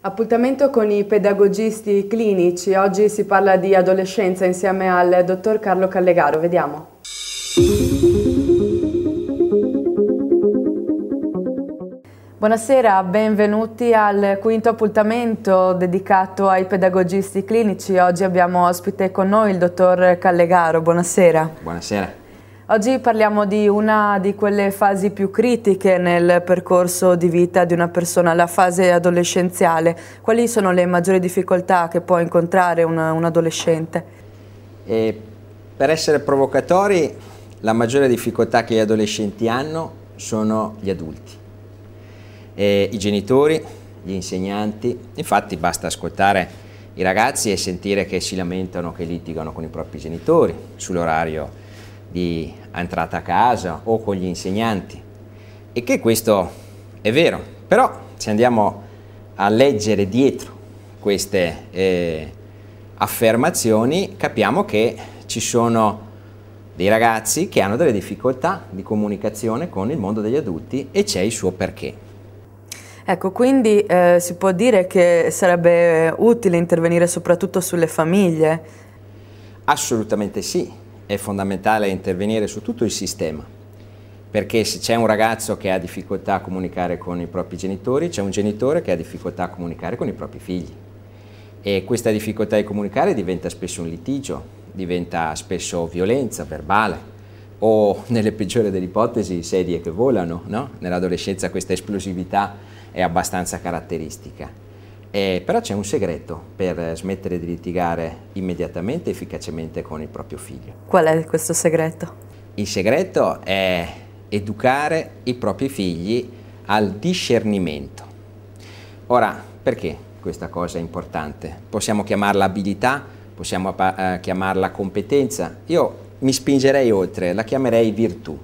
Appuntamento con i pedagogisti clinici. Oggi si parla di adolescenza insieme al dottor Carlo Callegaro. Vediamo. Buonasera, benvenuti al quinto appuntamento dedicato ai pedagogisti clinici. Oggi abbiamo ospite con noi il dottor Callegaro. Buonasera. Buonasera. Oggi parliamo di una di quelle fasi più critiche nel percorso di vita di una persona, la fase adolescenziale. Quali sono le maggiori difficoltà che può incontrare un adolescente? Per essere provocatori, la maggiore difficoltà che gli adolescenti hanno sono gli adulti, i genitori, gli insegnanti. Infatti basta ascoltare i ragazzi e sentire che si lamentano, che litigano con i propri genitori sull'orario di entrata a casa o con gli insegnanti, e che questo è vero. Però se andiamo a leggere dietro queste affermazioni, capiamo che ci sono dei ragazzi che hanno delle difficoltà di comunicazione con il mondo degli adulti e c'è il suo perché. Ecco, quindi si può dire che sarebbe utile intervenire soprattutto sulle famiglie? Assolutamente sì. È fondamentale intervenire su tutto il sistema, perché se c'è un ragazzo che ha difficoltà a comunicare con i propri genitori, c'è un genitore che ha difficoltà a comunicare con i propri figli, e questa difficoltà di comunicare diventa spesso un litigio, diventa spesso violenza verbale o, nelle peggiori delle ipotesi, sedie che volano, no? Nell'adolescenza questa esplosività è abbastanza caratteristica. Però c'è un segreto per smettere di litigare immediatamente e efficacemente con il proprio figlio. Qual è questo segreto? Il segreto è educare i propri figli al discernimento. Ora, perché questa cosa è importante? Possiamo chiamarla abilità, possiamo chiamarla competenza. Io mi spingerei oltre, la chiamerei virtù.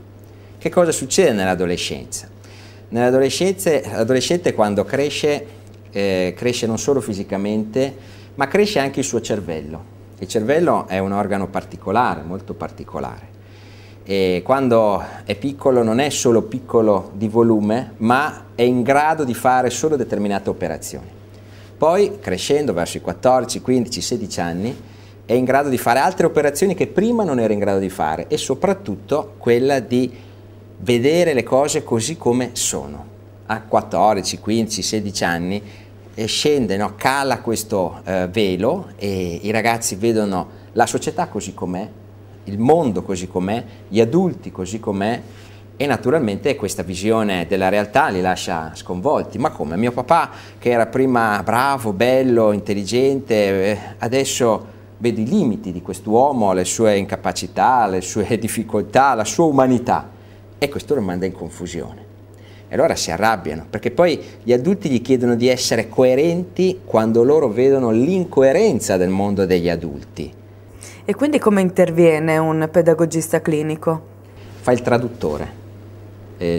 Che cosa succede nell'adolescenza? L'adolescente quando cresce non solo fisicamente, ma cresce anche il suo cervello. Il cervello è un organo particolare, molto particolare, e quando è piccolo non è solo piccolo di volume, ma è in grado di fare solo determinate operazioni. Poi, crescendo verso i 14, 15, 16 anni, è in grado di fare altre operazioni che prima non era in grado di fare, e soprattutto quella di vedere le cose così come sono. A 14, 15, 16 anni scende, no? Cala questo velo e i ragazzi vedono la società così com'è, il mondo così com'è, gli adulti così com'è, e naturalmente questa visione della realtà li lascia sconvolti. Ma come? Mio papà, che era prima bravo, bello, intelligente, adesso vedo i limiti di quest'uomo, le sue incapacità, le sue difficoltà, la sua umanità, e questo lo manda in confusione. E allora si arrabbiano, perché poi gli adulti gli chiedono di essere coerenti quando loro vedono l'incoerenza del mondo degli adulti. E quindi come interviene un pedagogista clinico? Fa il traduttore.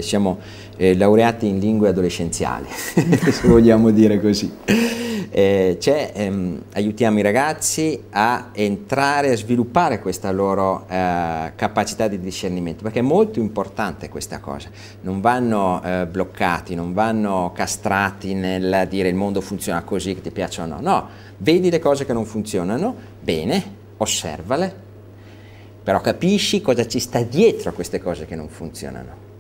Siamo laureati in lingue adolescenziali, se vogliamo dire così. Aiutiamo i ragazzi a entrare, a sviluppare questa loro capacità di discernimento, perché è molto importante questa cosa. Non vanno bloccati, non vanno castrati nel dire il mondo funziona così, che ti piacciono o no. No, vedi le cose che non funzionano, bene, osservale, però capisci cosa ci sta dietro a queste cose che non funzionano.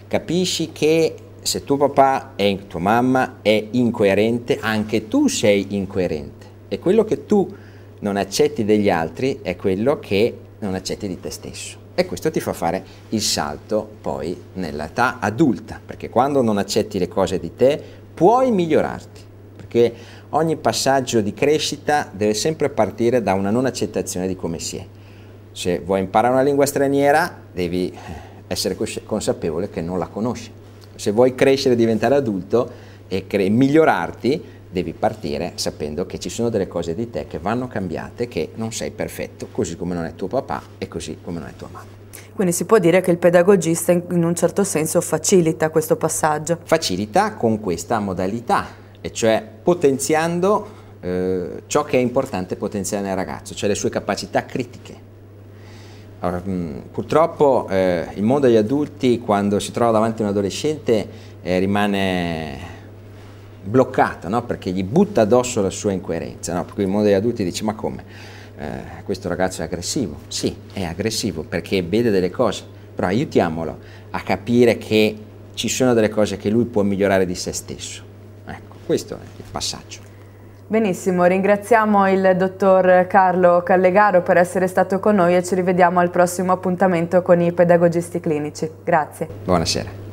Capisci che se tuo papà e tua mamma è incoerente, anche tu sei incoerente, e quello che tu non accetti degli altri è quello che non accetti di te stesso, e questo ti fa fare il salto poi nell'età adulta, perché quando non accetti le cose di te puoi migliorarti, perché ogni passaggio di crescita deve sempre partire da una non accettazione di come si è. Se vuoi imparare una lingua straniera devi essere consapevole che non la conosci. Se vuoi crescere e diventare adulto e migliorarti, devi partire sapendo che ci sono delle cose di te che vanno cambiate, che non sei perfetto, così come non è tuo papà e così come non è tua mamma. Quindi si può dire che il pedagogista in un certo senso facilita questo passaggio. Facilita con questa modalità, e cioè potenziando ciò che è importante potenziare nel ragazzo, cioè le sue capacità critiche. Allora, purtroppo il mondo degli adulti, quando si trova davanti a un adolescente, rimane bloccato, no? Perché gli butta addosso la sua incoerenza, no? Per cui il mondo degli adulti dice: ma come? Questo ragazzo è aggressivo? Sì, è aggressivo perché vede delle cose, però aiutiamolo a capire che ci sono delle cose che lui può migliorare di se stesso. Ecco, questo è il passaggio. Benissimo, ringraziamo il dottor Carlo Callegaro per essere stato con noi e ci rivediamo al prossimo appuntamento con i pedagogisti clinici. Grazie. Buonasera.